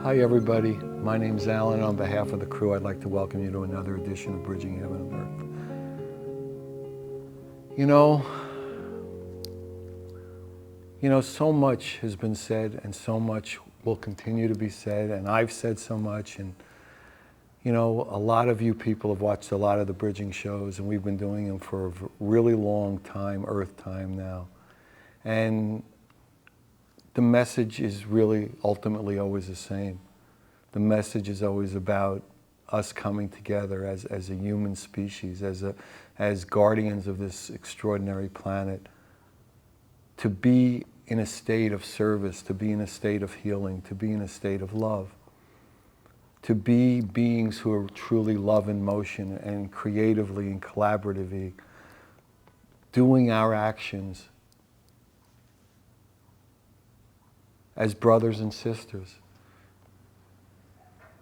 Hi everybody, my name's Alan. On behalf of the crew, I'd like to welcome you to another edition of Bridging Heaven and Earth. You know, so much has been said and so much will continue to be said, and I've said so much, and you know, a lot of you people have watched a lot of the bridging shows, and we've been doing them for a really long time, Earth time now. And the message is really ultimately always the same. The message is always about us coming together as a human species, as guardians of this extraordinary planet, to be in a state of service, to be in a state of healing, to be in a state of love, to be beings who are truly love in motion and creatively and collaboratively doing our actions as brothers and sisters.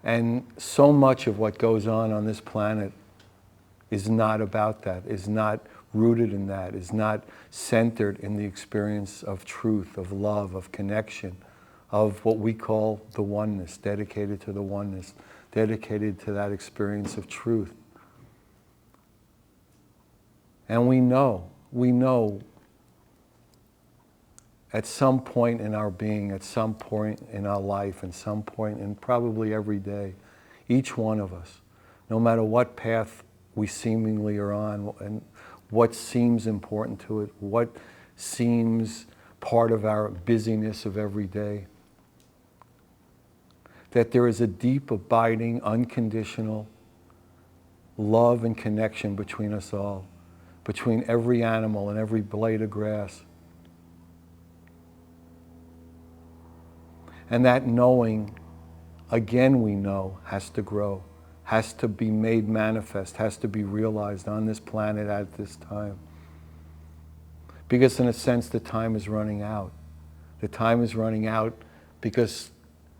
And so much of what goes on this planet is not about that, is not rooted in that, is not centered in the experience of truth, of love, of connection, of what we call the oneness, dedicated to the oneness, dedicated to that experience of truth. And we know at some point in our being, at some point in our life, at some point in probably every day, each one of us, no matter what path we seemingly are on and what seems important to it, what seems part of our busyness of every day, that there is a deep, abiding, unconditional love and connection between us all, between every animal and every blade of grass. And that knowing, again we know, has to grow, has to be made manifest, has to be realized on this planet at this time. Because in a sense, the time is running out. The time is running out because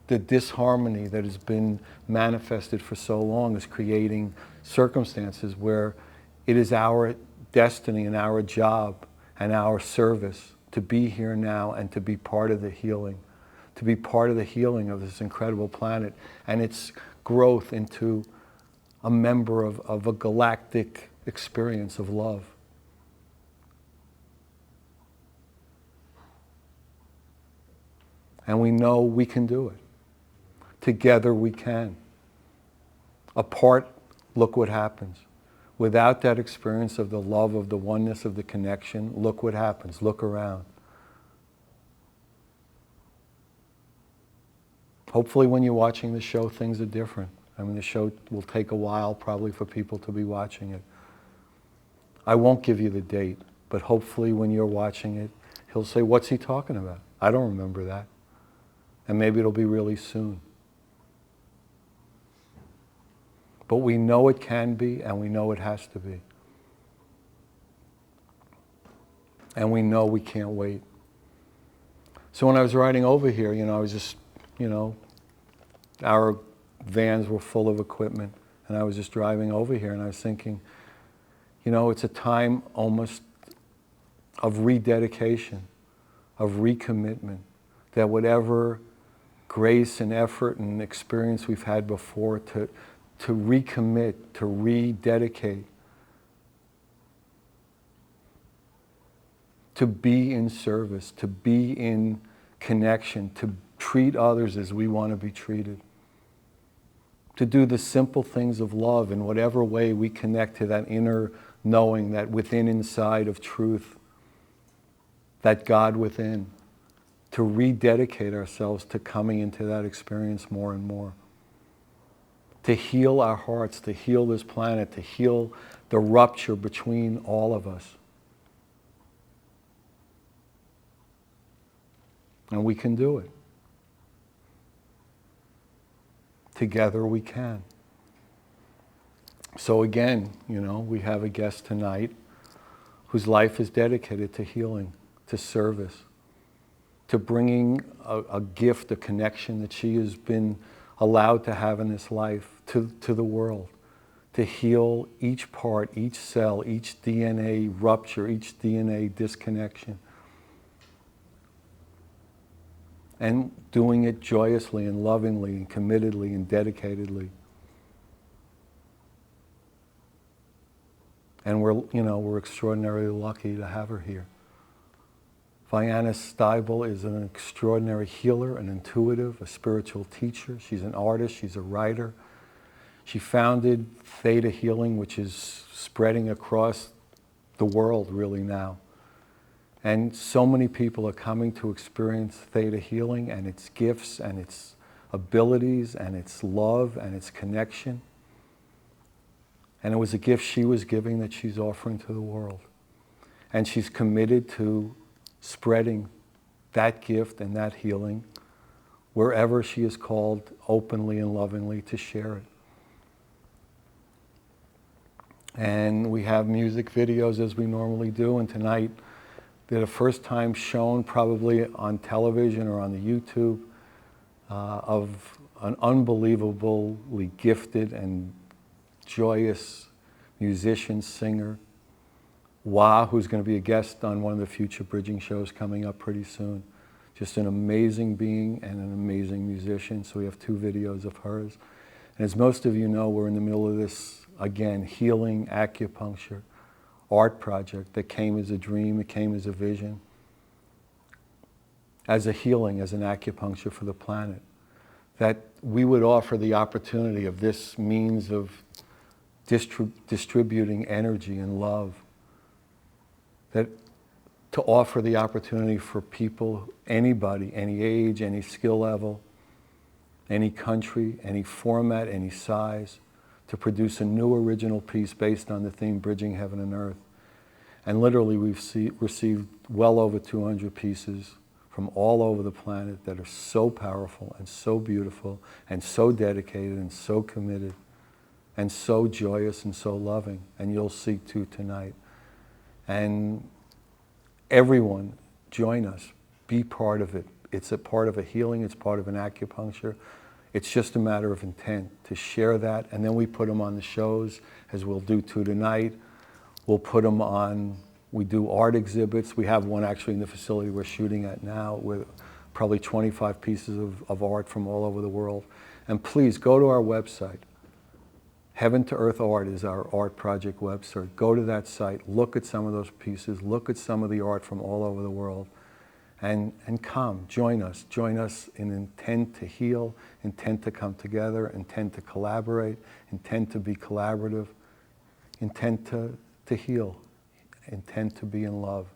the disharmony that has been manifested for so long is creating circumstances where it is our destiny and our job and our service to be here now and to be part of the healing, to be part of the healing of this incredible planet and its growth into a member of a galactic experience of love. And we know we can do it. Together we can. Apart, look what happens. Without that experience of the love, of the oneness, of the connection, look what happens. Look around. Hopefully when you're watching the show, things are different. I mean, the show will take a while probably for people to be watching it. I won't give you the date, but hopefully when you're watching it, he'll say, what's he talking about? I don't remember that. And maybe it'll be really soon. But we know it can be, and we know it has to be. And we know we can't wait. So when I was riding over here, I was just, our vans were full of equipment, and I was just driving over here, and I was thinking, it's a time almost of rededication, of recommitment, that whatever grace and effort and experience we've had before, to recommit, to rededicate, to be in service, to be in connection, to treat others as we want to be treated, to do the simple things of love in whatever way we connect to that inner knowing, that within inside of truth, that God within, to rededicate ourselves to coming into that experience more and more, to heal our hearts, to heal this planet, to heal the rupture between all of us. And we can do it. Together we can. So again, we have a guest tonight whose life is dedicated to healing, to service, to bringing a gift, a connection that she has been allowed to have in this life to the world, to heal each part, each cell, each DNA rupture, each DNA disconnection. And doing it joyously and lovingly and committedly and dedicatedly. And we're extraordinarily lucky to have her here. Vianna Stibal is an extraordinary healer, an intuitive, a spiritual teacher. She's an artist, she's a writer. She founded ThetaHealing, which is spreading across the world really now. And so many people are coming to experience ThetaHealing and its gifts and its abilities and its love and its connection. And it was a gift she was giving that she's offering to the world. And she's committed to spreading that gift and that healing wherever she is called openly and lovingly to share it. And we have music videos as we normally do, and tonight they're the first time shown probably on television or on the YouTube of an unbelievably gifted and joyous musician, singer, who's going to be a guest on one of the future bridging shows coming up pretty soon. Just an amazing being and an amazing musician. So we have 2 videos of hers. And as most of you know, we're in the middle of this, again, healing acupuncture art project that came as a dream, it came as a vision, as a healing, as an acupuncture for the planet. That we would offer the opportunity of this means of distributing energy and love, that to offer the opportunity for people, anybody, any age, any skill level, any country, any format, any size, to produce a new original piece based on the theme Bridging Heaven and Earth. And literally we've received well over 200 pieces from all over the planet that are so powerful and so beautiful and so dedicated and so committed and so joyous and so loving. And you'll see 2 tonight. And everyone, join us, be part of it. It's a part of a healing, it's part of an acupuncture. It's just a matter of intent to share that, and then we put them on the shows, as we'll do 2 tonight. We'll put them on, we do art exhibits. We have one actually in the facility we're shooting at now with probably 25 pieces of art from all over the world. And please go to our website. Heaven to Earth Art is our art project website. Go to that site, look at some of those pieces, look at some of the art from all over the world. And come, join us in intent to heal, intent to come together, intent to collaborate, intent to be collaborative, intent to heal, intent to be in love.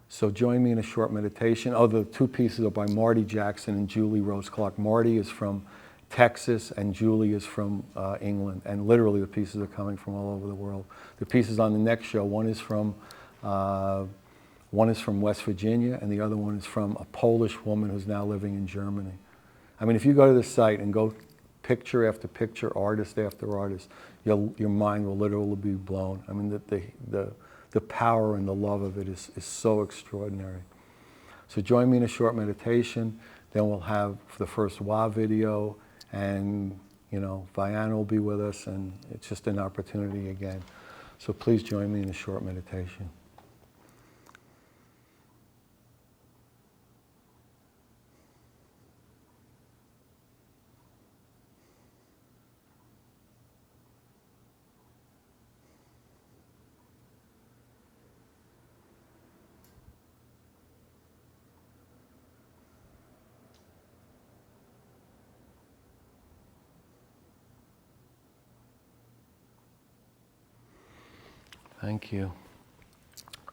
So join me in a short meditation. Oh, the two pieces are by Marty Jackson and Julie Rose Clark. Marty is from Texas and Julie is from England. And literally the pieces are coming from all over the world. The pieces on the next show, one is from West Virginia and the other one is from a Polish woman who's now living in Germany. I mean, if you go to the site and go picture after picture, artist after artist, your mind will literally be blown. I mean, the power and the love of it is so extraordinary. So join me in a short meditation, then we'll have the first WA video, and Vianna will be with us, and it's just an opportunity again. So please join me in a short meditation. Thank you.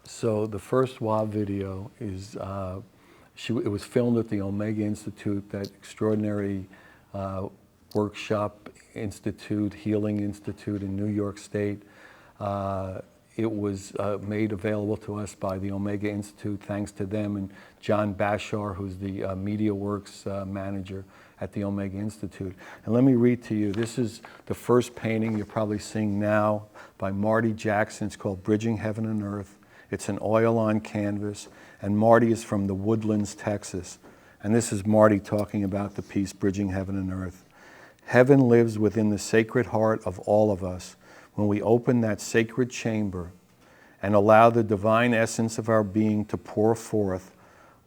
So the first WA video is, it was filmed at the Omega Institute, that extraordinary workshop institute, healing institute in New York State. It was made available to us by the Omega Institute, thanks to them, and John Bashar, who's the MediaWorks manager at the Omega Institute. And let me read to you, this is the first painting you're probably seeing now by Marty Jackson. It's called Bridging Heaven and Earth. It's an oil-on canvas, and Marty is from the Woodlands, Texas. And this is Marty talking about the piece, Bridging Heaven and Earth. Heaven lives within the sacred heart of all of us. When we open that sacred chamber and allow the divine essence of our being to pour forth,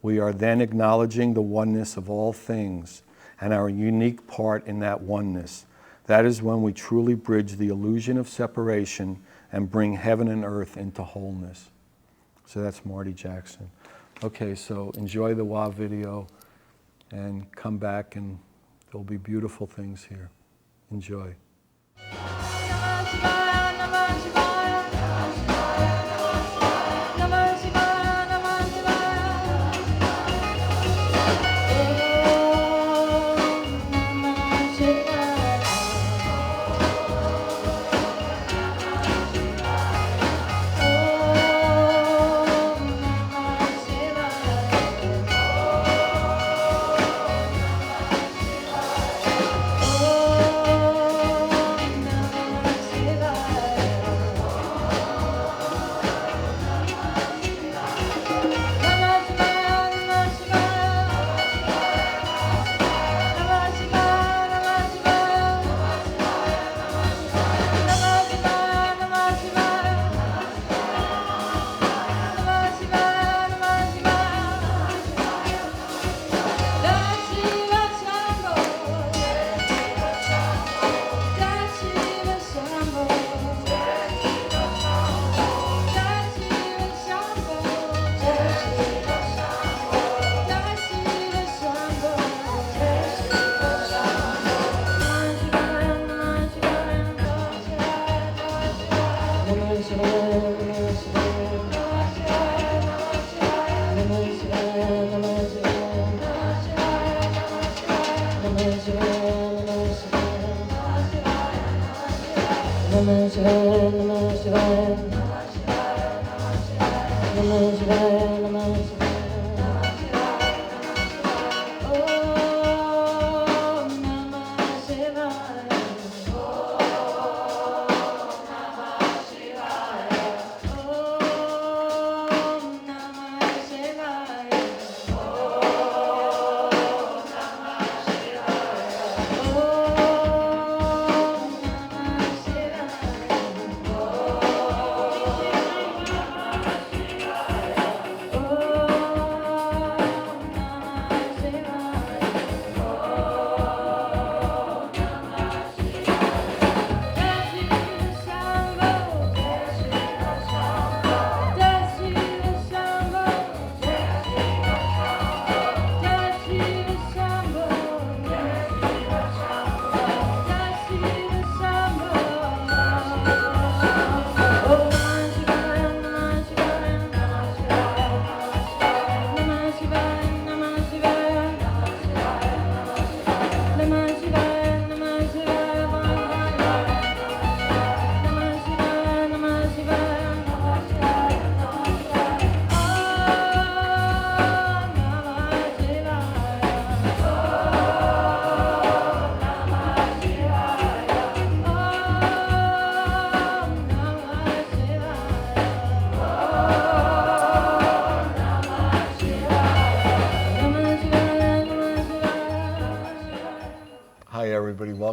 we are then acknowledging the oneness of all things and our unique part in that oneness. That is when we truly bridge the illusion of separation and bring heaven and earth into wholeness. So that's Marty Jackson. Okay, so enjoy the WA video and come back, and there'll be beautiful things here. Enjoy. Oh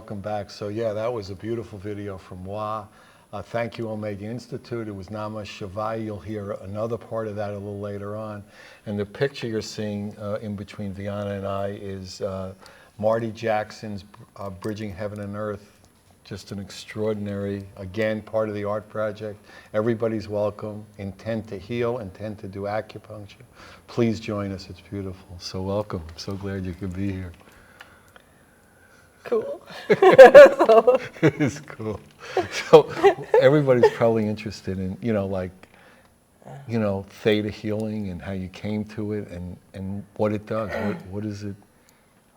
welcome back. So yeah, that was a beautiful video from Wa. Thank you, Omega Institute. It was Namah Shivaya. You'll hear another part of that a little later on. And the picture you're seeing in between Vianna and I is Marty Jackson's Bridging Heaven and Earth. Just an extraordinary, again, part of the art project. Everybody's welcome. Intent to heal, intent to do acupuncture. Please join us. It's beautiful. So welcome. I'm so glad you could be here. Cool. It is cool. So everybody's probably interested in, theta healing and how you came to it and what it does. What is it?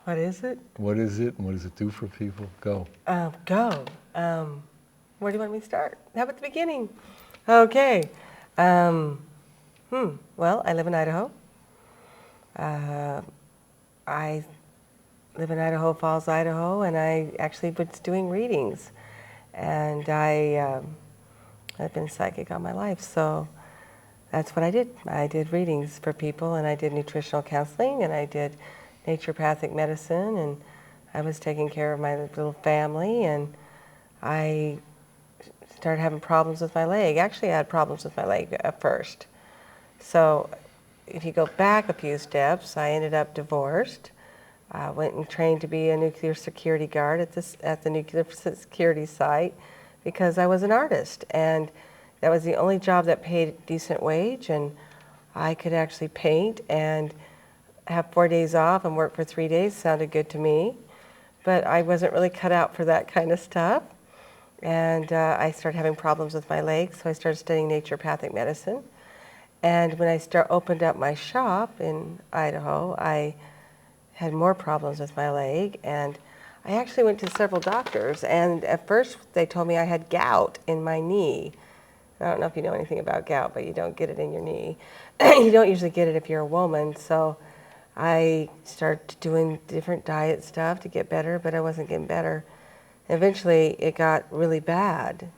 What is it? What is it and what does it do for people? Go. Where do you want me to start? How about the beginning? Okay. Well, I live in Idaho. I live in Idaho Falls, Idaho, and I actually was doing readings. And I've been psychic all my life, so that's what I did. I did readings for people, and I did nutritional counseling, and I did naturopathic medicine, and I was taking care of my little family, and I started having problems with my leg. Actually, I had problems with my leg at first. So if you go back a few steps, I ended up divorced. I went and trained to be a nuclear security guard at the nuclear security site because I was an artist, and that was the only job that paid a decent wage, and I could actually paint and have 4 days off and work for 3 days. Sounded good to me, but I wasn't really cut out for that kind of stuff. And I started having problems with my legs, so I started studying naturopathic medicine. And when I opened up my shop in Idaho, I had more problems with my leg, and I actually went to several doctors, and at first they told me I had gout in my knee. I don't know if you know anything about gout, but you don't get it in your knee. You don't usually get it if you're a woman, so I started doing different diet stuff to get better, but I wasn't getting better. Eventually it got really bad,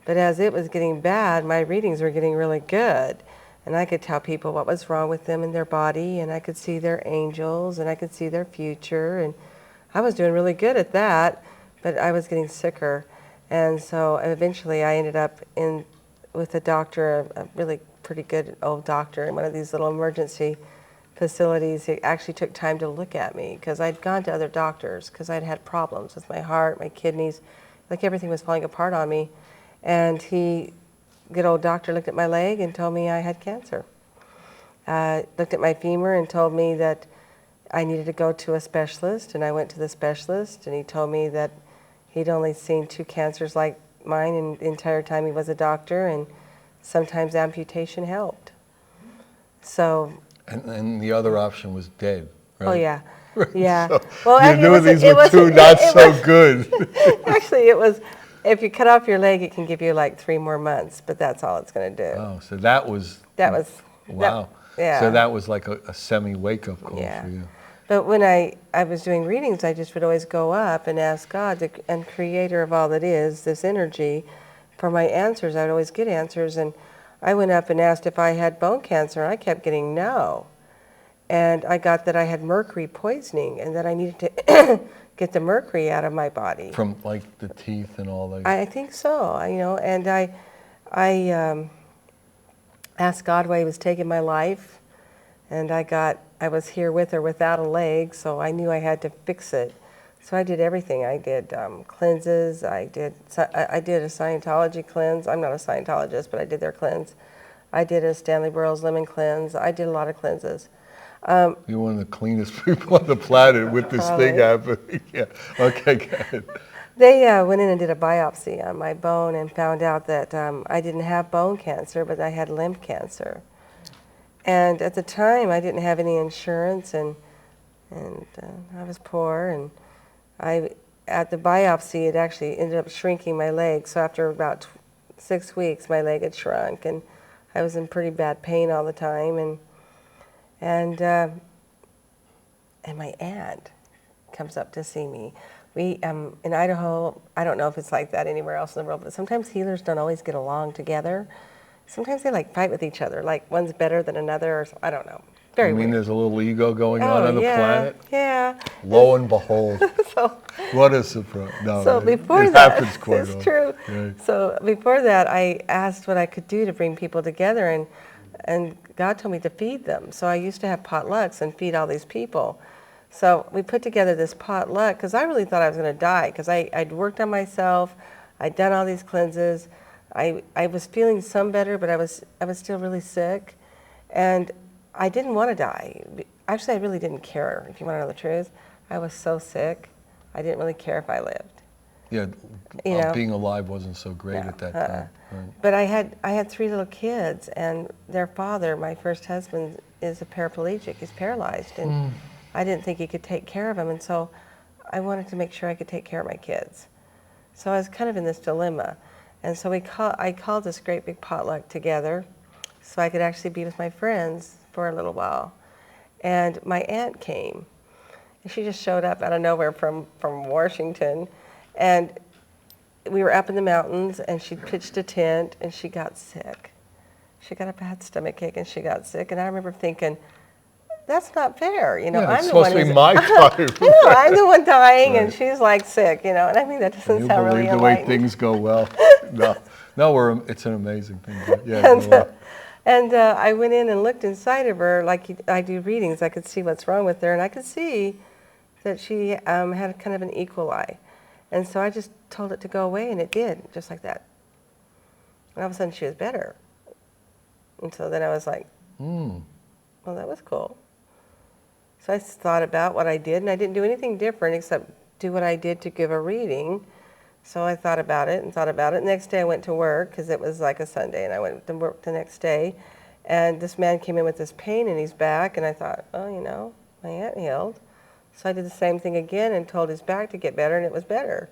but as it was getting bad, my readings were getting really good. And I could tell people what was wrong with them in their body, and I could see their angels, and I could see their future, and I was doing really good at that, but I was getting sicker. And so eventually I ended up with a doctor, a really pretty good old doctor in one of these little emergency facilities. He actually took time to look at me because I'd gone to other doctors because I'd had problems with my heart, my kidneys, like everything was falling apart on me. And good old doctor looked at my leg and told me I had cancer. Looked at my femur and told me that I needed to go to a specialist, and I went to the specialist, and he told me that he'd only seen 2 cancers like mine in the entire time he was a doctor, and sometimes amputation helped. So. And the other option was dead, right? Oh yeah, Right. yeah. So Well, you knew these were two not so good. Actually, it was. If you cut off your leg, it can give you like 3 more months, but that's all it's going to do. Oh, so that was. Wow. Yeah. So that was like a semi-wake-up call Yeah. for you. But when I was doing readings, I just would always go up and ask God, and creator of all that is, this energy, for my answers. I would always get answers. And I went up and asked if I had bone cancer, and I kept getting no. And I got that I had mercury poisoning and that I needed to get the mercury out of my body. From like the teeth and all that? I think so, and I asked God why he was taking my life, and I was here with or without a leg, so I knew I had to fix it. So I did everything. I did cleanses, I did a Scientology cleanse. I'm not a Scientologist, but I did their cleanse. I did a Stanley Burroughs lemon cleanse. I did a lot of cleanses. You're one of the cleanest people on the planet with this thing happening. Yeah. Okay, go ahead. They went in and did a biopsy on my bone and found out that I didn't have bone cancer, but I had lymph cancer. And at the time, I didn't have any insurance, and I was poor. And at the biopsy, it actually ended up shrinking my leg. So after about 6 weeks, my leg had shrunk, and I was in pretty bad pain all the time. And my aunt comes up to see me. We in Idaho, I don't know if it's like that anywhere else in the world, but sometimes healers don't always get along together. Sometimes they like fight with each other, like one's better than another, or I don't know. Very I mean, weird. there's a little ego going on the yeah, planet. Yeah. Lo and behold, So, what a surprise. No, so it before that, happens quite it's often. true. Right. So before that, I asked what I could do to bring people together, and God told me to feed them. So I used to have potlucks and feed all these people. So we put together this potluck because I really thought I was going to die because I'd worked on myself, I'd done all these cleanses, I was feeling some better, but I was still really sick, and I didn't want to die. Actually, I really didn't care. If you want to know the truth, I was so sick, I didn't really care if I lived. Yeah, You know? being alive wasn't so great No, at that time. Right. But I had 3 little kids, and their father, my first husband, is a paraplegic. He's paralyzed, and I didn't think he could take care of him, and so I wanted to make sure I could take care of my kids. So I was kind of in this dilemma, and so I called this great big potluck together, so I could actually be with my friends for a little while. And my aunt came, and she just showed up out of nowhere from Washington, and we were up in the mountains, and she pitched a tent, and she got sick. She got a bad stomach ache, and she got sick. And I remember thinking, that's not fair. You know, Yeah, I'm it's the one supposed to be my time. I know, I'm the one dying, and Right. she's like sick. You know, and I mean that doesn't You sound really believe the way enlightening. things go well. No, it's an amazing thing. But yeah, And, go on. I went in and looked inside of her, like I do readings. I could see what's wrong with her, and I could see that she had kind of an equal eye. And so I just told it to go away, and it did, just like that. And all of a sudden, she was better. And so then I was like, well, that was cool. So I thought about what I did, and I didn't do anything different except do what I did to give a reading. So I thought about it and thought about it. The next day I went to work because it was like a Sunday, and I went to work the next day. And this man came in with this pain in his back, and I thought, oh, you know, my aunt healed. So I did the same thing again and told his back to get better, and it was better.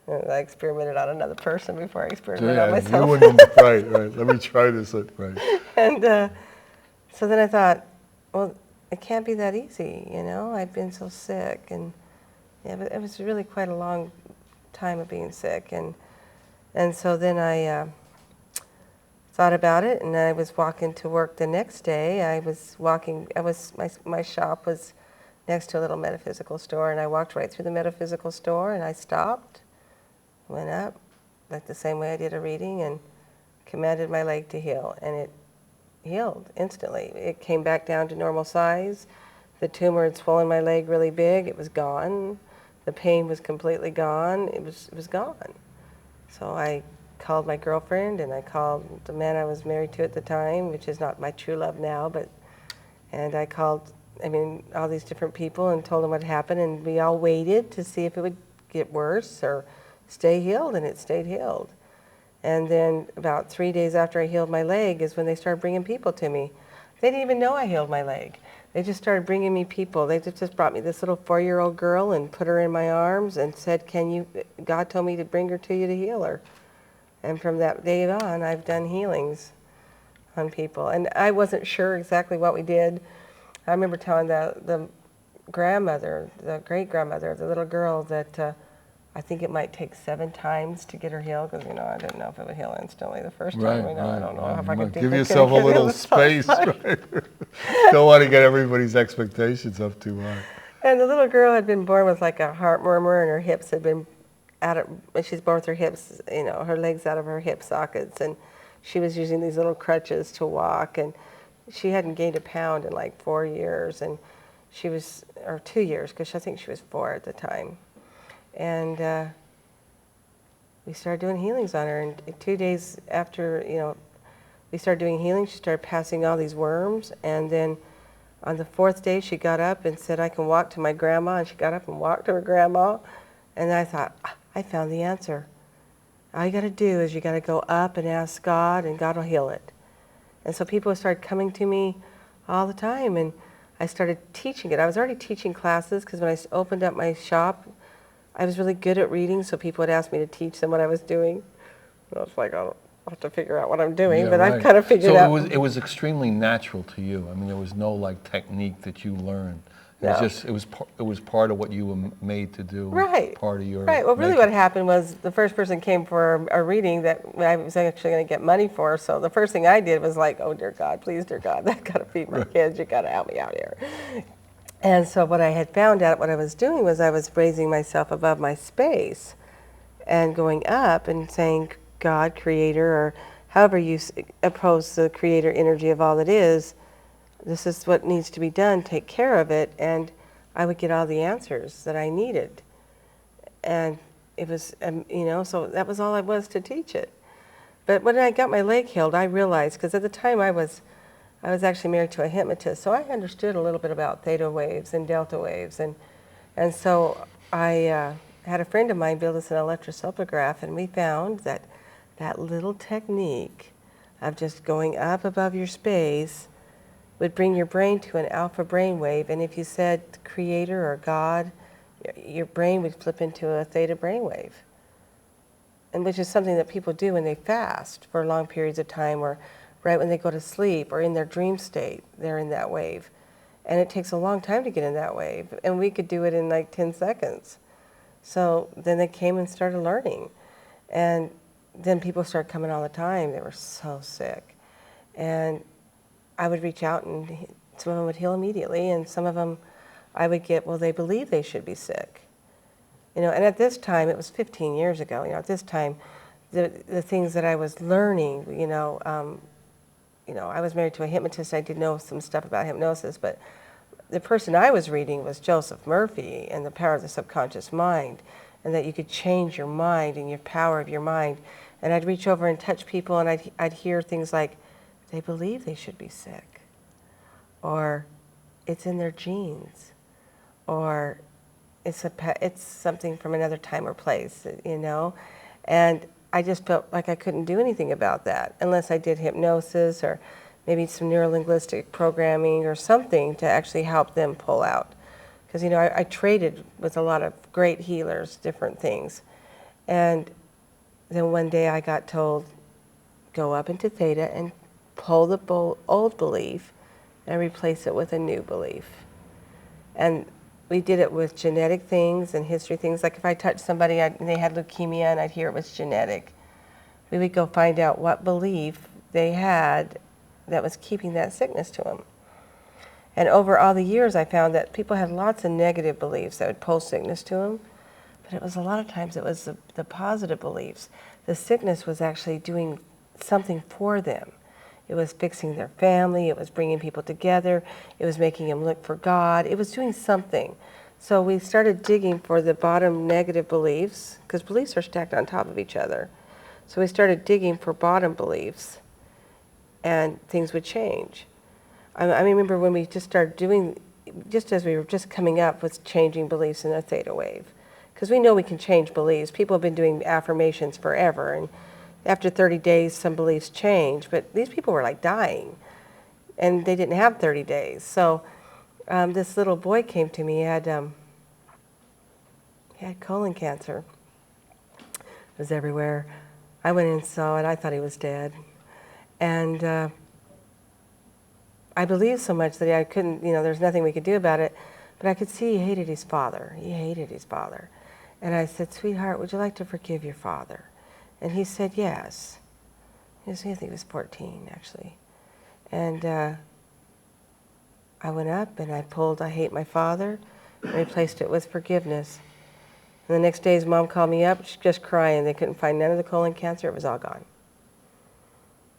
And I experimented on another person before I experimented on myself. Right. Let me try this. Right. And so then I thought, well, it can't be that easy, you know? I've been so sick, and yeah, but it was really quite a long time of being sick. And so then I thought about it, and I was walking to work the next day. My shop was next to a little metaphysical store, and I walked right through the metaphysical store, and I stopped, went up, like the same way I did a reading, and commanded my leg to heal, and it healed instantly. It came back down to normal size. The tumor had swollen my leg really big. It was gone. The pain was completely gone. It was gone. So I called my girlfriend, and I called the man I was married to at the time, which is not my true love now, and I called, all these different people and told them what happened, and we all waited to see if it would get worse or stay healed, and it stayed healed. And then about 3 days after I healed my leg is when they started bringing people to me. They didn't even know I healed my leg. They just started bringing me people. They just brought me this little 4-year-old girl and put her in my arms and said, God told me to bring her to you to heal her. And from that day on, I've done healings on people. And I wasn't sure exactly what we did. I remember telling the grandmother, the great-grandmother of the little girl, that I think it might take 7 times to get her healed, because, I didn't know if it would heal instantly the first time. I don't know if I could give yourself a little space. Right? Don't want to get everybody's expectations up too high. And the little girl had been born with like a heart murmur, and her hips had been she's born with her hips, her legs out of her hip sockets, and she was using these little crutches to walk, and she hadn't gained a pound in like 4 years, and or 2 years, because I think she was 4 at the time. And we started doing healings on her, and 2 days after, we started doing healing, she started passing all these worms, and then on the 4th day, she got up and said, I can walk to my grandma, and she got up and walked to her grandma, and I thought, I found the answer. All you got to do is you got to go up and ask God, and God will heal it. And so people started coming to me all the time, and I started teaching it. I was already teaching classes, because when I opened up my shop, I was really good at reading, so people would ask me to teach them what I was doing. I was like, I'll have to figure out what I'm doing, but I've kind of figured out. So it was extremely natural to you. There was no technique that you learned. No. It was part of what you were made to do. Right. Part of your. Right. Well, really, makeup. what happened was the first person came for a reading that I was actually going to get money for. So the first thing I did was like, oh dear God, please, dear God, I've got to feed my kids. You got to help me out here. And so what I had found out, what I was doing was I was raising myself above my space and going up and saying, God, Creator, or however you oppose the Creator energy of all that is, this is what needs to be done, take care of it, and I would get all the answers that I needed. And it was, so that was all I was to teach it. But when I got my leg healed, I realized, because at the time I was actually married to a hypnotist, so I understood a little bit about theta waves and delta waves. And so I had a friend of mine build us an electroencephalograph, and we found that that little technique of just going up above your space would bring your brain to an alpha brain wave, and if you said Creator or God, your brain would flip into a theta brain wave. And which is something that people do when they fast for long periods of time, or right when they go to sleep or in their dream state, they're in that wave. And it takes a long time to get in that wave, and we could do it in like 10 seconds. So then they came and started learning. And then people started coming all the time. They were so sick. And I would reach out, and some of them would heal immediately, and some of them I would get, well, they believe they should be sick. And at this time, it was 15 years ago, at this time, the things that I was learning, I was married to a hypnotist. I did know some stuff about hypnosis, but the person I was reading was Joseph Murphy and the power of the subconscious mind, and that you could change your mind and your power of your mind. And I'd reach over and touch people, and I'd hear things like, they believe they should be sick, or it's in their genes, or it's something from another time or place, and I just felt like I couldn't do anything about that unless I did hypnosis or maybe some neurolinguistic programming or something to actually help them pull out. Because, I traded with a lot of great healers, different things. And then one day I got told, go up into theta and pull the old belief and replace it with a new belief. And we did it with genetic things and history things. Like if I touched somebody and they had leukemia and I'd hear it was genetic, we would go find out what belief they had that was keeping that sickness to them. And over all the years, I found that people had lots of negative beliefs that would pull sickness to them, but it was a lot of times it was the positive beliefs. The sickness was actually doing something for them. It was fixing their family, it was bringing people together, it was making them look for God, it was doing something. So we started digging for the bottom negative beliefs, because beliefs are stacked on top of each other. So we started digging for bottom beliefs, and things would change. I remember when we just started doing, just as we were just coming up with changing beliefs in a theta wave, because we know we can change beliefs. People have been doing affirmations forever, and after 30 days, some beliefs change, but these people were like dying, and they didn't have 30 days. So this little boy came to me. He had colon cancer. It was everywhere. I went in and saw it. I thought he was dead. And I believed so much that I couldn't, there's nothing we could do about it, but I could see he hated his father. He hated his father. And I said, sweetheart, would you like to forgive your father? And he said yes. I think he was 14, actually. And I went up and I pulled I hate my father and replaced it with forgiveness. And the next day his mom called me up, she's just crying. They couldn't find none of the colon cancer, it was all gone.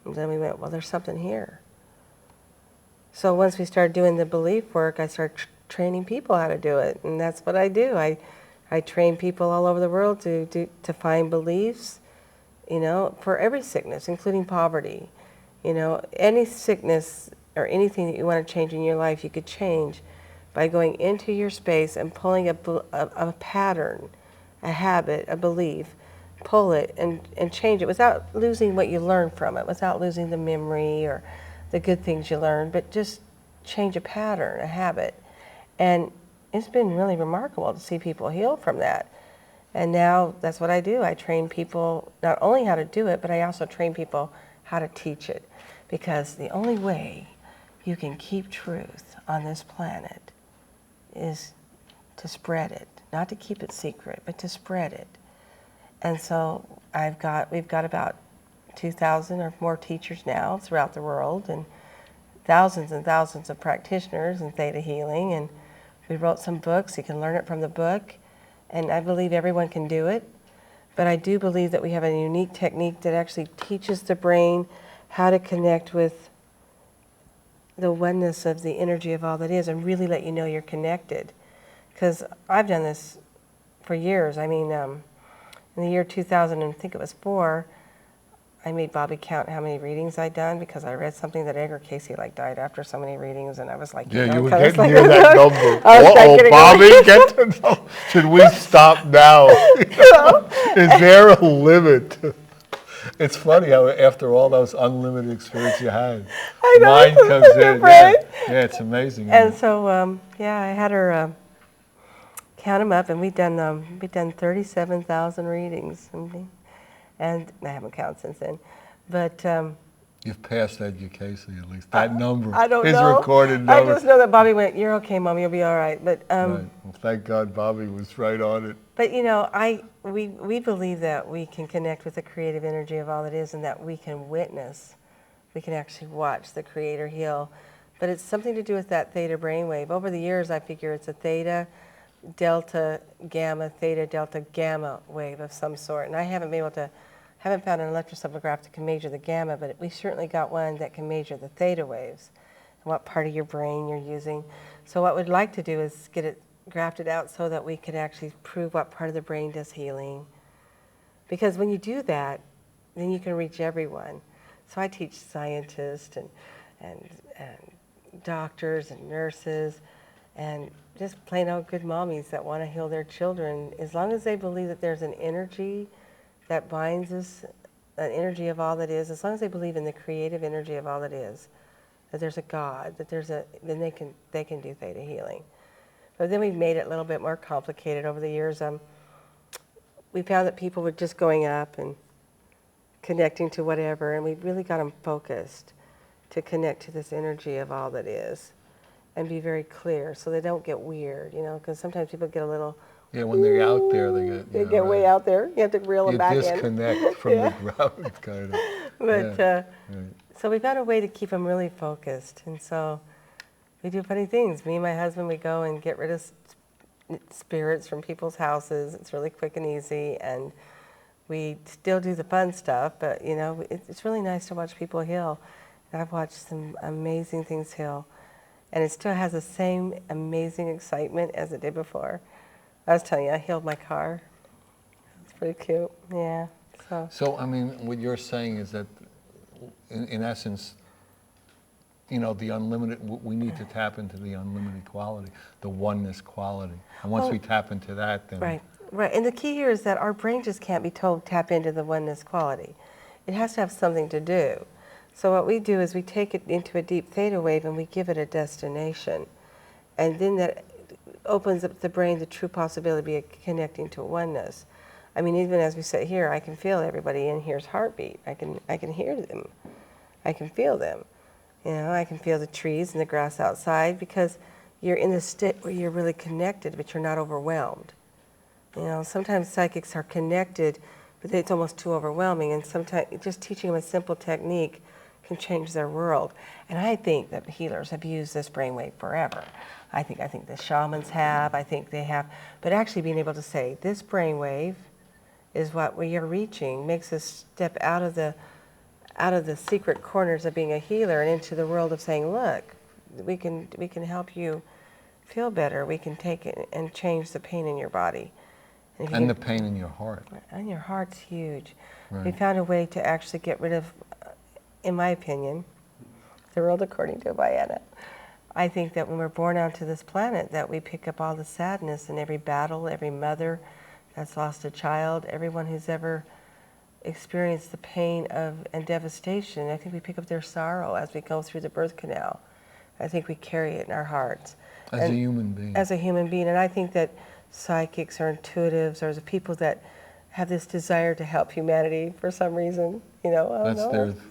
And then we went, well, there's something here. So once we started doing the belief work, I started training people how to do it. And that's what I do. I train people all over the world to find beliefs, for every sickness, including poverty. Any sickness or anything that you want to change in your life, you could change by going into your space and pulling a pattern, a habit, a belief, pull it and change it without losing what you learned from it, without losing the memory or the good things you learned, but just change a pattern, a habit. And it's been really remarkable to see people heal from that. And now that's what I do. I train people not only how to do it, but I also train people how to teach it. Because the only way you can keep truth on this planet is to spread it, not to keep it secret, but to spread it. And so we've got about 2,000 or more teachers now throughout the world, and thousands of practitioners in Theta Healing, and we wrote some books. You can learn it from the book, and I believe everyone can do it. But I do believe that we have a unique technique that actually teaches the brain how to connect with the oneness of the energy of all that is, and really let you know you're connected. Because I've done this for years. I mean, in the year 2000, and I think it was 4, I made Bobby count how many readings I'd done, because I read something that Edgar Casey died after so many readings, and I was like, Yeah, you were kinda getting near that number. I was Uh-oh, getting Bobby, really- get to know. Should we stop now? Is there a limit? It's funny how after all those unlimited experiences you had, I know, mind it's comes so in. Yeah, different. yeah, it's amazing. And so, I had her count them up, and we'd done 37,000 readings, and I haven't counted since then. But You've passed Edgar Casey at least. That number, I don't his know. recorded I number. just know that Bobby went, "You're okay, Mom. You'll be all right." But Right. Well, thank God Bobby was right on it. But we believe that we can connect with the creative energy of all that is, and that we can witness, we can actually watch the Creator heal. But it's something to do with that theta brainwave. Over the years, I figure it's a theta, delta, gamma, theta, delta, gamma wave of some sort. And I haven't found an electrosomnograph that can measure the gamma, but we certainly got one that can measure the theta waves and what part of your brain you're using. So what we'd like to do is get it grafted out so that we can actually prove what part of the brain does healing. Because when you do that, then you can reach everyone. So I teach scientists and doctors and nurses and just plain old good mommies that want to heal their children, as long as they believe that there's an energy that binds us, an energy of all that is, as long as they believe in the creative energy of all that is, that there's a God, then they can do theta healing. But then we've made it a little bit more complicated over the years. We found that people were just going up and connecting to whatever, and we really got them focused to connect to this energy of all that is and be very clear so they don't get weird, because sometimes people get a little... Yeah, when they're out there, they get way out there. You have to reel them back in. You disconnect from the ground, kind of. But, right. So we found a way to keep them really focused. And so we do funny things. Me and my husband, we go and get rid of spirits from people's houses. It's really quick and easy. And we still do the fun stuff, but, it's really nice to watch people heal. And I've watched some amazing things heal. And it still has the same amazing excitement as it did before. I was telling you, I healed my car. It's pretty cute, yeah. So, I mean, what you're saying is that, in essence, the unlimited, we need to tap into the unlimited quality, the oneness quality. And once we tap into that, then... Right. And the key here is that our brain just can't be told tap into the oneness quality. It has to have something to do. So what we do is we take it into a deep theta wave and we give it a destination. And then that opens up the brain the true possibility of connecting to oneness. I mean, even as we sit here, I can feel everybody in here's heartbeat. I can hear them. I can feel them. I can feel the trees and the grass outside, because you're in the state where you're really connected, but you're not overwhelmed. Sometimes psychics are connected, but it's almost too overwhelming. And sometimes just teaching them a simple technique can change their world. And I think that healers have used this brainwave forever. I think the shamans have, I think they have, but actually being able to say, this brainwave is what we are reaching, makes us step out of the secret corners of being a healer and into the world of saying, look, we can help you feel better. We can take it and change the pain in your body. And the pain in your heart. And your heart's huge. Right. We found a way to actually get rid of, in my opinion, the world according to Vianna. I think that when we're born onto this planet, that we pick up all the sadness in every battle, every mother that's lost a child, everyone who's ever experienced the pain and devastation. I think we pick up their sorrow as we go through the birth canal. I think we carry it in our hearts. As a human being. As a human being. And I think that psychics or intuitives or the people that have this desire to help humanity for some reason, That's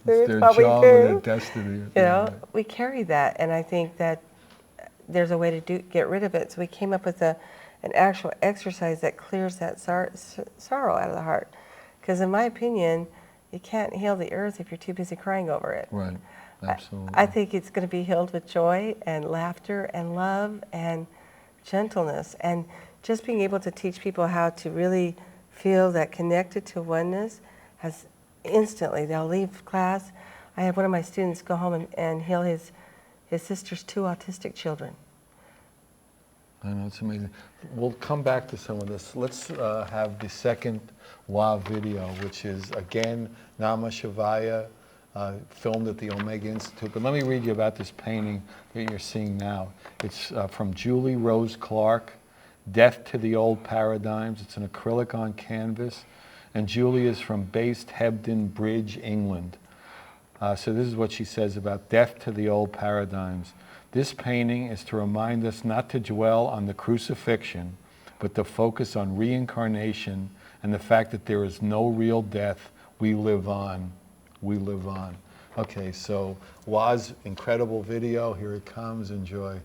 their probably job true. and their destiny. We carry that, and I think that there's a way to get rid of it. So we came up with an actual exercise that clears that sorrow out of the heart. Because in my opinion, you can't heal the earth if you're too busy crying over it. Right, absolutely. I think it's going to be healed with joy and laughter and love and gentleness, and just being able to teach people how to really feel that connected to oneness has instantly, they'll leave class. I had one of my students go home and heal his sister's 2 autistic children. I know, it's amazing. We'll come back to some of this. Let's have the second WA video, which is, again, Namah Shivaya, filmed at the Omega Institute. But let me read you about this painting that you're seeing now. It's from Julie Rose Clark, Death to the Old Paradigms. It's an acrylic on canvas. And Julie is from Based Hebden Bridge, England. So this is what she says about Death to the Old Paradigms. This painting is to remind us not to dwell on the crucifixion, but to focus on reincarnation and the fact that there is no real death. We live on. We live on. Okay, so Wa's incredible video. Here it comes. Enjoy.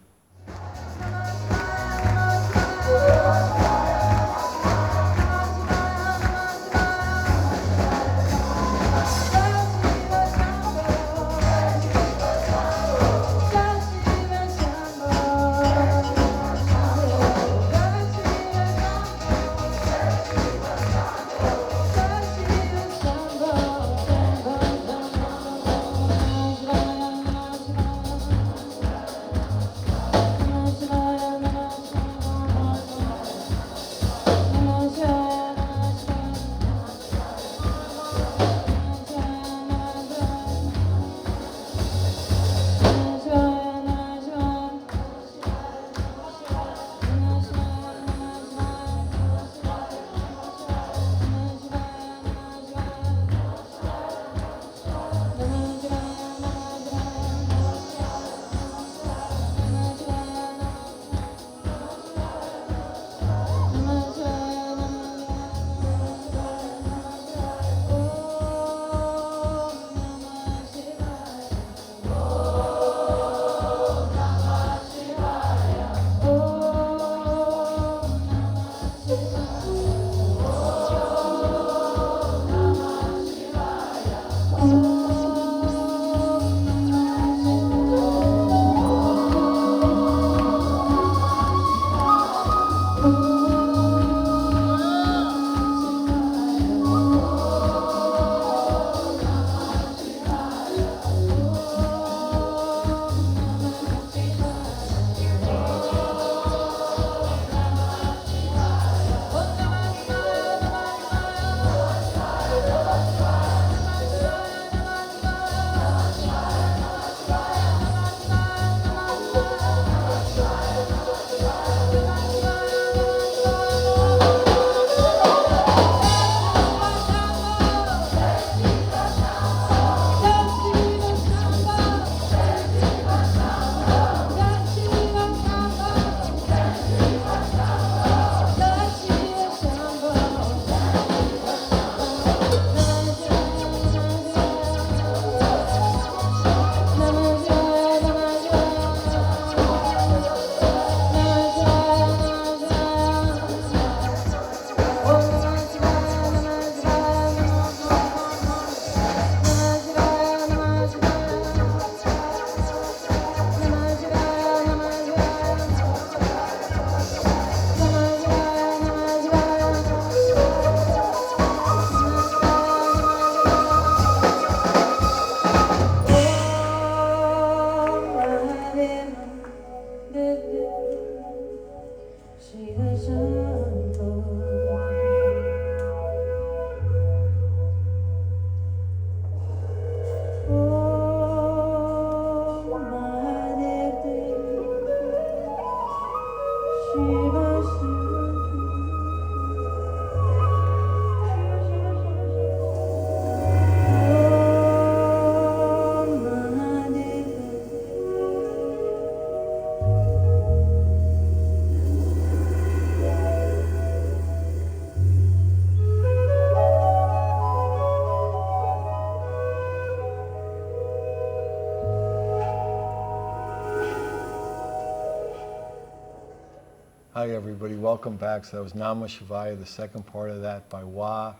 Hi everybody, welcome back. So that was Namah Shivaya, the second part of that by Wah.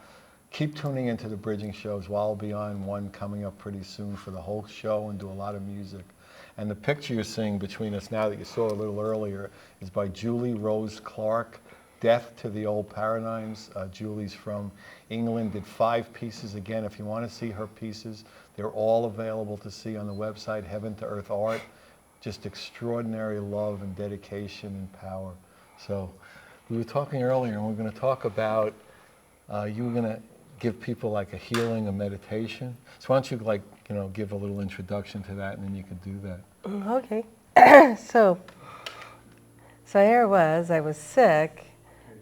Keep tuning into the bridging shows. Wah will be on one coming up pretty soon for the whole show and do a lot of music. And the picture you're seeing between us now that you saw a little earlier is by Julie Rose Clark, Death to the Old Paradigms. Julie's from England, did 5 pieces. Again, if you want to see her pieces, they're all available to see on the website, Heaven to Earth Art. Just extraordinary love and dedication and power. So we were talking earlier, and we're going to talk about, you were going to give people like a healing, a meditation. So why don't you give a little introduction to that, and then you could do that. Okay. So here I was sick,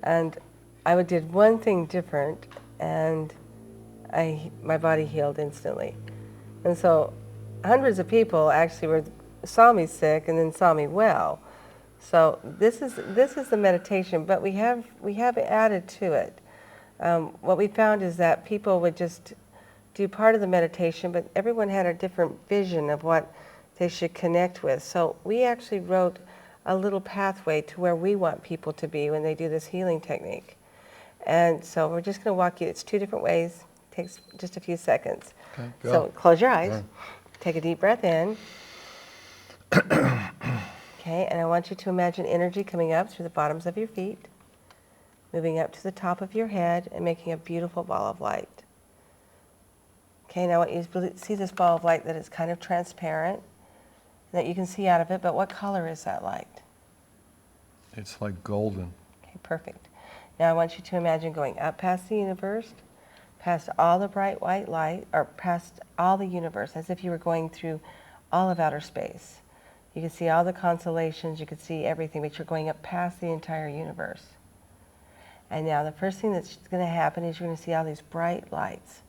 and I did one thing different, and my body healed instantly. And so hundreds of people actually saw me sick and then saw me well. So this is the meditation, but we have added to it. What we found is that people would just do part of the meditation, but everyone had a different vision of what they should connect with. So we actually wrote a little pathway to where we want people to be when they do this healing technique. And so we're just going to walk you. It's 2 different ways. It takes just a few seconds. Okay, go. So close your eyes. Go. Take a deep breath in. Okay, and I want you to imagine energy coming up through the bottoms of your feet, moving up to the top of your head, and making a beautiful ball of light. Okay, now I want you to see this ball of light that is kind of transparent, that you can see out of it, but what color is that light? It's like golden. Okay, perfect. Now I want you to imagine going up past the universe, past all the bright white light, or past all the universe, as if you were going through all of outer space. You can see all the constellations, you can see everything, but you're going up past the entire universe. And now the first thing that's going to happen is you're going to see all these bright lights.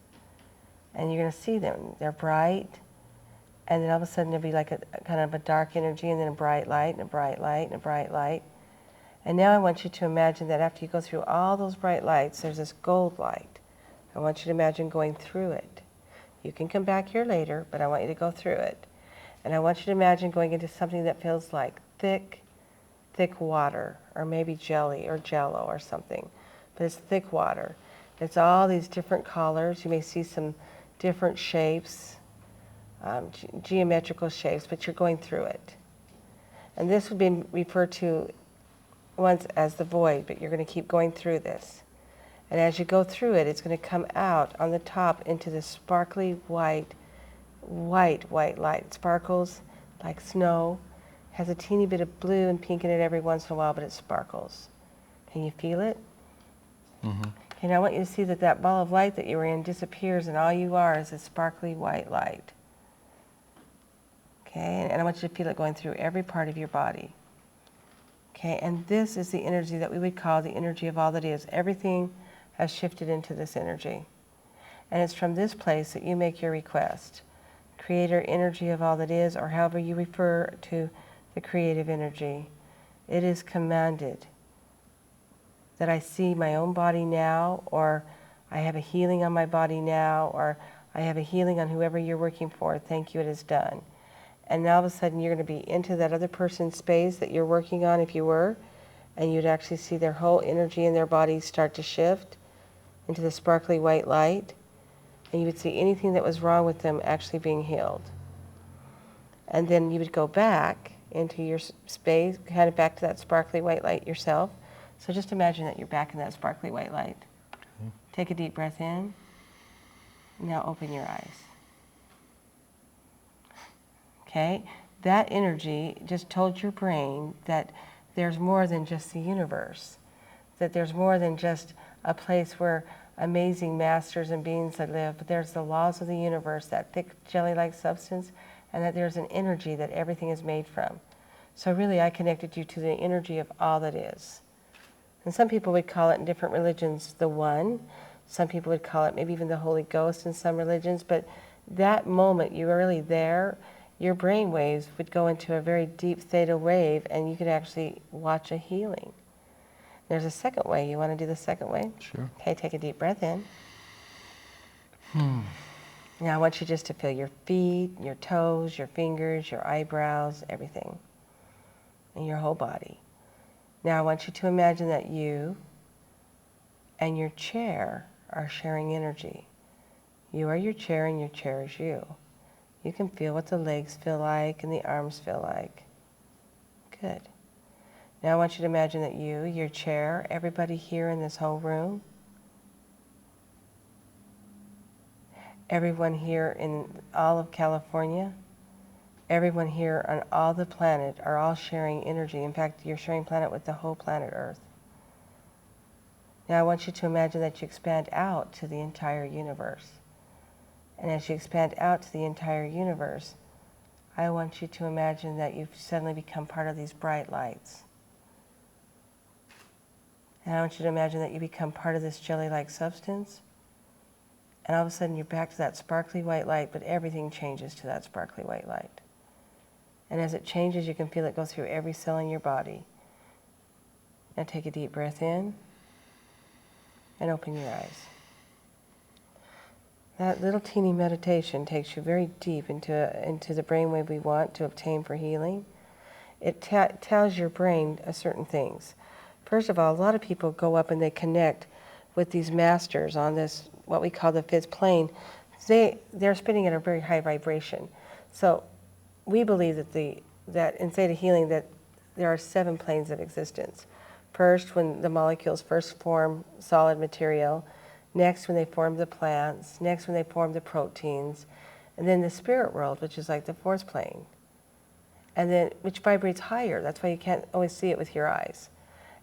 And you're going to see them. They're bright, and then all of a sudden there'll be like a kind of a dark energy, and then a bright light, and a bright light, and a bright light. And now I want you to imagine that after you go through all those bright lights, there's this gold light. I want you to imagine going through it. You can come back here later, but I want you to go through it. And I want you to imagine going into something that feels like thick water, or maybe jelly or jello or something. But it's thick water. It's all these different colors. You may see some different shapes, geometrical shapes, but you're going through it. And this would be referred to once as the void, but you're going to keep going through this. And as you go through it, it's going to come out on the top into this sparkly white light. It sparkles like snow, has a teeny bit of blue and pink in it every once in a while, but it sparkles. Can you feel it? Mm-hmm. Okay, now I want you to see that that ball of light that you were in disappears, and all you are is a sparkly white light. Okay, and I want you to feel it going through every part of your body. Okay, and this is the energy that we would call the energy of all that is. Everything has shifted into this energy. And it's from this place that you make your request. Creator energy of all that is, or however you refer to the creative energy. It is commanded that I see my own body now, or I have a healing on my body now, or I have a healing on whoever you're working for. Thank you, it is done. And now all of a sudden you're going to be into that other person's space that you're working on, if you were, and you'd actually see their whole energy in their body start to shift into the sparkly white light, and you would see anything that was wrong with them actually being healed. And then you would go back into your space, kind of back to that sparkly white light yourself. So just imagine that you're back in that sparkly white light. Okay. Take a deep breath in. Now open your eyes. Okay? That energy just told your brain that there's more than just the universe, that there's more than just a place where amazing masters and beings that live, but there's the laws of the universe, that thick jelly-like substance, and that there's an energy that everything is made from. So really I connected you to the energy of all that is. And some people would call it in different religions the One. Some people would call it maybe even the Holy Ghost in some religions, but that moment you were really there, your brain waves would go into a very deep theta wave, and you could actually watch a healing. There's a second way. You want to do the second way? Sure. Okay, take a deep breath in. Now I want you just to feel your feet, your toes, your fingers, your eyebrows, everything, and your whole body. Now I want you to imagine that you and your chair are sharing energy. You are your chair and your chair is you. You can feel what the legs feel like and the arms feel like. Good. Now I want you to imagine that you, your chair, everybody here in this whole room, everyone here in all of California, everyone here on all the planet are all sharing energy. In fact, you're sharing planet with the whole planet Earth. Now I want you to imagine that you expand out to the entire universe. And as you expand out to the entire universe, I want you to imagine that you've suddenly become part of these bright lights. And I want you to imagine that you become part of this jelly-like substance. And all of a sudden you're back to that sparkly white light, but everything changes to that sparkly white light. And as it changes, you can feel it go through every cell in your body. Now take a deep breath in and open your eyes. That little teeny meditation takes you very deep into the brainwave we want to obtain for healing. It tells your brain certain things. First of all, a lot of people go up and they connect with these masters on this, what we call the fifth plane. They're spinning at a very high vibration. So we believe that in ThetaHealing that there are 7 planes of existence. First, when the molecules first form solid material. Next, when they form the plants. Next, when they form the proteins. And then the spirit world, which is like the 4th plane. And then, which vibrates higher. That's why you can't always see it with your eyes.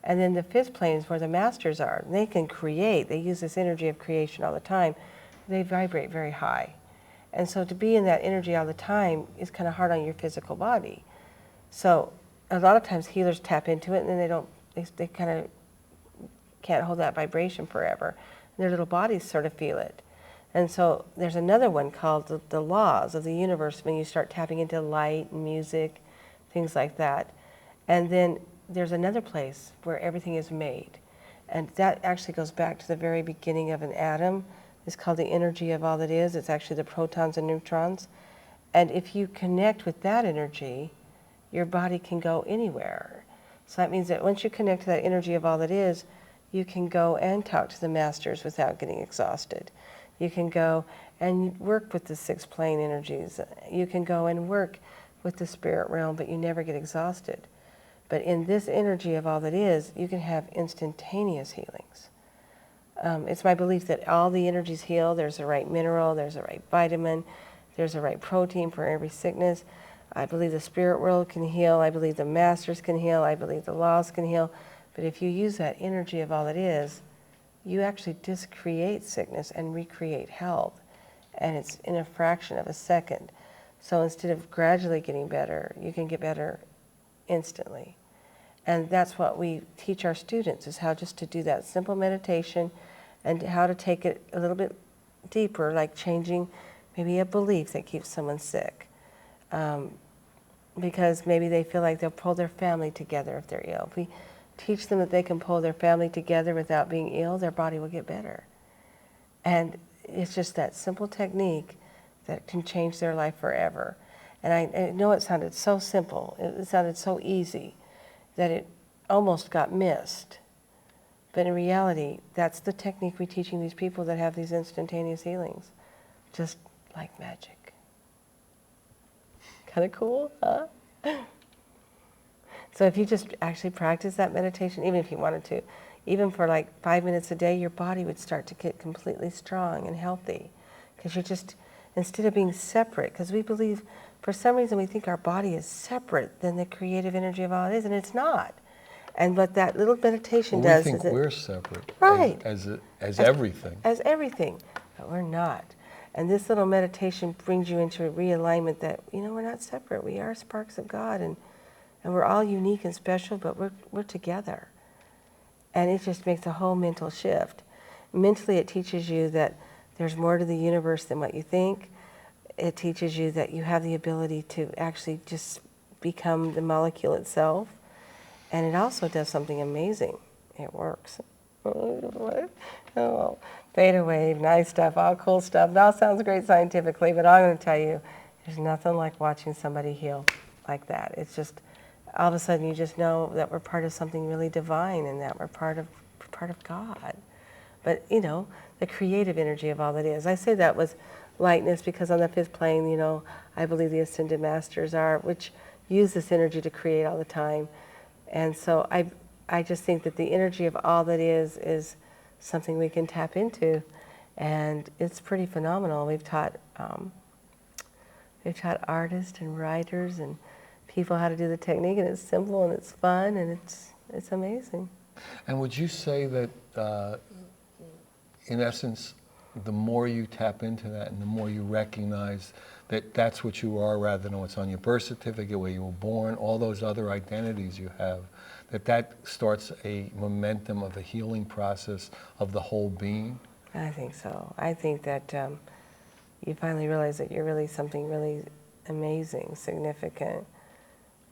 And then the 5th plane is where the masters are. They can create. They use this energy of creation all the time. They vibrate very high. And so to be in that energy all the time is kind of hard on your physical body. So a lot of times healers tap into it and then they kind of can't hold that vibration forever. Their little bodies sort of feel it. And so there's another one called the laws of the universe when you start tapping into light and music, things like that. And then there's another place where everything is made. And that actually goes back to the very beginning of an atom. It's called the energy of all that is. It's actually the protons and neutrons. And if you connect with that energy, your body can go anywhere. So that means that once you connect to that energy of all that is, you can go and talk to the masters without getting exhausted. You can go and work with the 6th plane energies. You can go and work with the spirit realm, but you never get exhausted. But in this energy of all that is, you can have instantaneous healings. It's my belief that all the energies heal. There's the right mineral, there's the right vitamin, there's the right protein for every sickness. I believe the spirit world can heal. I believe the masters can heal. I believe the laws can heal. But if you use that energy of all that is, you actually discreate sickness and recreate health. And it's in a fraction of a second. So instead of gradually getting better, you can get better instantly. And that's what we teach our students, is how just to do that simple meditation and how to take it a little bit deeper, like changing maybe a belief that keeps someone sick. Because maybe they feel like they'll pull their family together if they're ill. If we teach them that they can pull their family together without being ill, their body will get better. And it's just that simple technique that can change their life forever. And I know it sounded so simple, it sounded so easy, that it almost got missed. But in reality, that's the technique we're teaching these people that have these instantaneous healings. Just like magic. Kind of cool, huh? So if you just actually practice that meditation, even if you wanted to, even for like 5 minutes a day, your body would start to get completely strong and healthy. Because you're just, instead of being separate, because we believe, for some reason we think our body is separate than the creative energy of all it is, and it's not. And what that little meditation does is we think we're separate, right, as everything. As everything, but we're not. And this little meditation brings you into a realignment that, we're not separate. We are sparks of God, and we're all unique and special, but we're together. And it just makes a whole mental shift. Mentally, it teaches you that there's more to the universe than what you think. It teaches you that you have the ability to actually just become the molecule itself. And it also does something amazing. It works. Oh, theta wave, nice stuff, all cool stuff. That all sounds great scientifically, but I'm going to tell you, there's nothing like watching somebody heal like that. It's just all of a sudden you just know that we're part of something really divine and that we're part of God. But, you know, the creative energy of all that is. I say that with lightness because on the fifth plane, you know, I believe the ascended masters are, which use this energy to create all the time. And so I just think that the energy of all that is something we can tap into. And it's pretty phenomenal. We've taught artists and writers and people how to do the technique, and it's simple and it's fun and it's amazing. And would you say that, in essence, the more you tap into that and the more you recognize that that's what you are rather than what's on your birth certificate, where you were born, all those other identities you have, that starts a momentum of a healing process of the whole being? I think so. I think that you finally realize that you're really something really amazing, significant.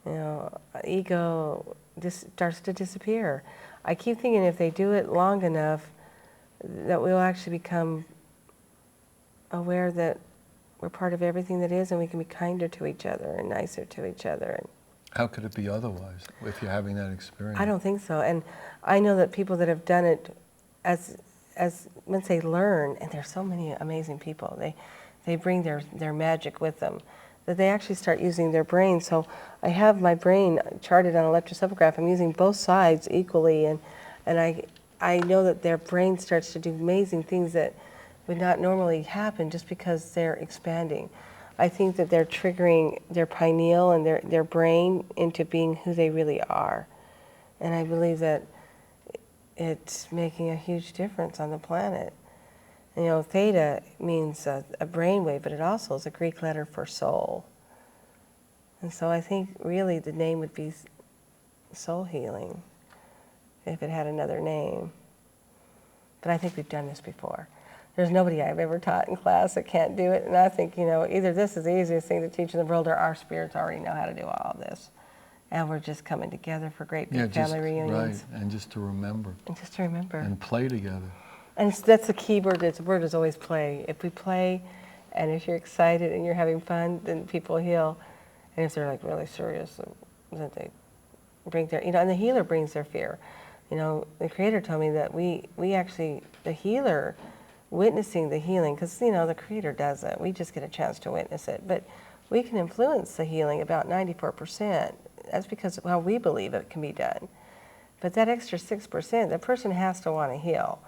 You know, ego just starts to disappear. I keep thinking if they do it long enough, that we'll actually become aware that we're part of everything that is, and we can be kinder to each other and nicer to each other. How could it be otherwise if you're having that experience? I don't think so. And I know that people that have done it as once they learn, and there's so many amazing people, they bring their magic with them, that they actually start using their brain. So I have my brain charted on electroencephalograph. I'm using both sides equally, and I know that their brain starts to do amazing things that would not normally happen just because they're expanding. I think that they're triggering their pineal and their brain into being who they really are. And I believe that it's making a huge difference on the planet. You know, theta means a brainwave, but it also is a Greek letter for soul. And so I think really the name would be soul healing if it had another name. But I think we've done this before. There's nobody I've ever taught in class that can't do it. And I think, you know, either this is the easiest thing to teach in the world, or our spirits already know how to do all of this. And we're just coming together for great big family reunions. Right, and just to remember. And just to remember. And play together. And that's the key word. The word is always play. If we play, and if you're excited and you're having fun, then people heal. And if they're like really serious, then they bring their, you know, and the healer brings their fear. You know, the Creator told me that we actually, the healer, witnessing the healing, because, you know, the Creator does it. We just get a chance to witness it. But we can influence the healing about 94%. That's because of how we believe it can be done. But that extra 6%, the person has to want to heal.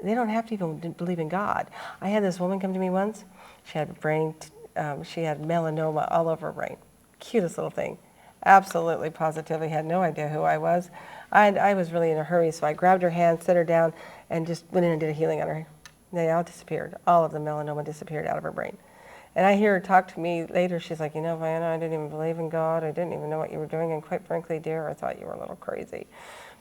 They don't have to even believe in God. I had this woman come to me once. She had she had melanoma all over her brain. Cutest little thing. Absolutely, positively had no idea who I was. I was really in a hurry, so I grabbed her hand, set her down, and just went in and did a healing on her. They all disappeared. All of the melanoma disappeared out of her brain. And I hear her talk to me later. She's like, you know, Vianna, I didn't even believe in God. I didn't even know what you were doing. And quite frankly, dear, I thought you were a little crazy.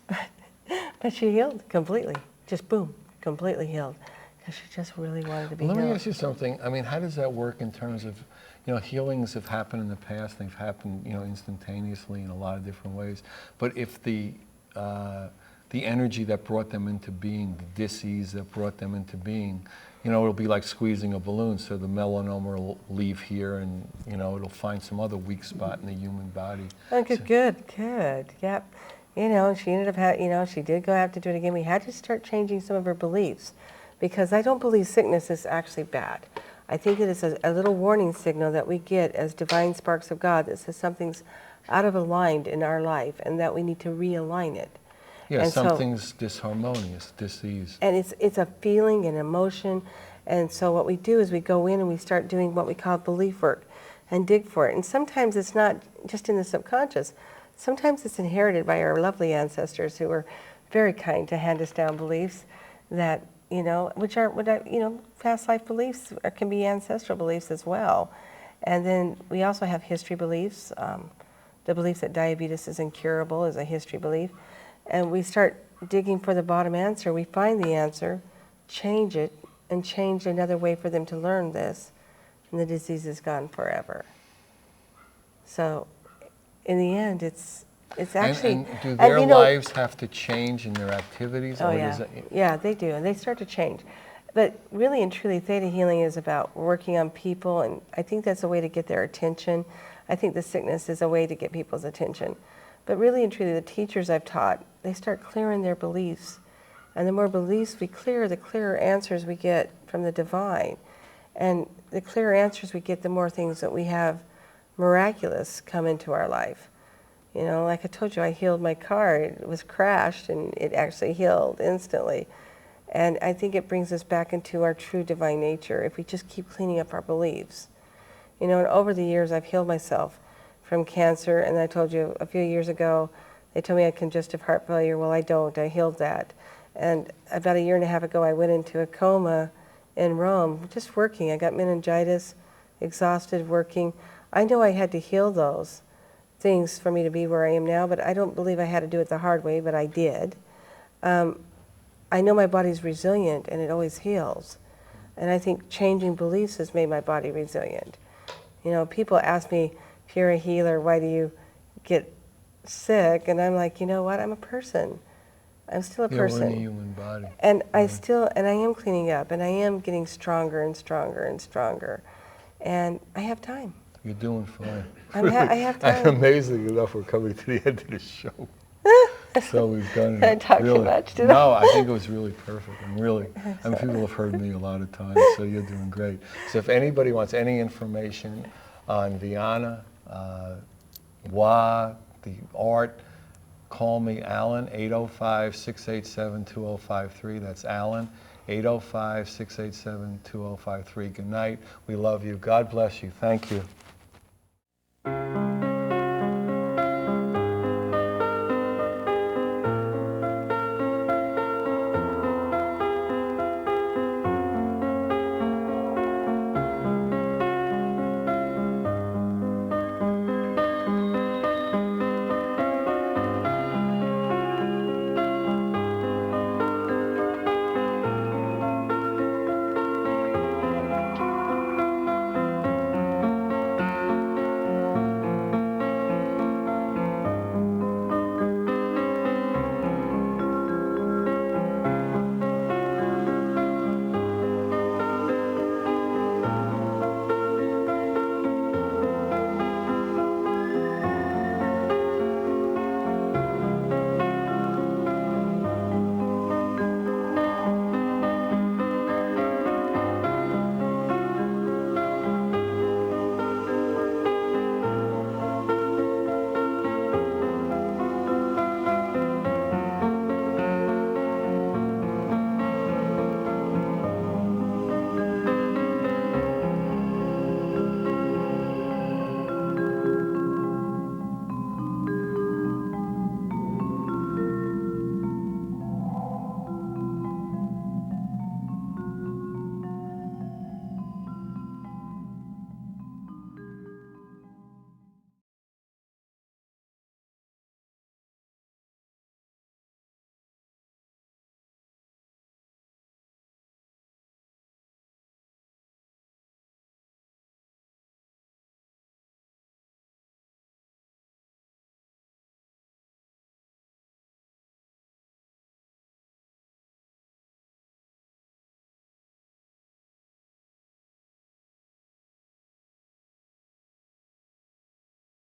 But she healed completely. Just boom, completely healed. Because she just really wanted to be healed. Let me ask you something. I mean, how does that work in terms of, you know, healings have happened in the past. They've happened, you know, instantaneously in a lot of different ways. But if the energy that brought them into being, the disease that brought them into being, you know, it'll be like squeezing a balloon. So the melanoma will leave here, and, you know, it'll find some other weak spot in the human body. Oh, good. Yep. You know, she ended up, you know, she did go have to do it again. We had to start changing some of her beliefs, because I don't believe sickness is actually bad. I think it is a little warning signal that we get as divine sparks of God that says something's out of aligned in our life and that we need to realign it. Yeah, and something's disharmonious, disease. And it's a feeling, an emotion. And so what we do is we go in and we start doing what we call belief work and dig for it. And sometimes it's not just in the subconscious. Sometimes it's inherited by our lovely ancestors who were very kind to hand us down beliefs that, you know, which are, you know, past life beliefs can be ancestral beliefs as well. And then we also have history beliefs. The belief that diabetes is incurable is a history belief. And we start digging for the bottom answer. We find the answer, change it, and change another way for them to learn this, and the disease is gone forever. So, in the end, it's actually. And do their lives have to change in their activities? Oh, or yeah. does it, Yeah, they do, and they start to change. But really and truly, Theta Healing is about working on people, and I think that's a way to get their attention. I think the sickness is a way to get people's attention. But really and truly, the teachers I've taught, they start clearing their beliefs. And the more beliefs we clear, the clearer answers we get from the divine. And the clearer answers we get, the more things that we have miraculous come into our life. You know, like I told you, I healed my car. It was crashed, and it actually healed instantly. And I think it brings us back into our true divine nature if we just keep cleaning up our beliefs. You know, and over the years, I've healed myself from cancer. And I told you a few years ago, they told me I had congestive heart failure. Well, I don't. I healed that. And about a year and a half ago, I went into a coma in Rome, just working. I got meningitis, exhausted, working. I know I had to heal those things for me to be where I am now, but I don't believe I had to do it the hard way, but I did. I know my body's resilient, and it always heals. And I think changing beliefs has made my body resilient. You know, people ask me, if you're a healer, why do you get sick? And I'm like, you know what? I'm a person. I'm still a person. We're in a human body. And I am cleaning up, and I am getting stronger and stronger and stronger. And I have time. You're doing fine. I have time. And amazingly enough, we're coming to the end of the show. So we've done it. I talked really, too much, did I? No, I think it was really perfect. And really, I mean, people have heard me a lot of times, so you're doing great. So if anybody wants any information on Vianna, the art, call me, Alan, 805-687-2053. That's Alan, 805-687-2053. Good night. We love you. God bless you. Thank you.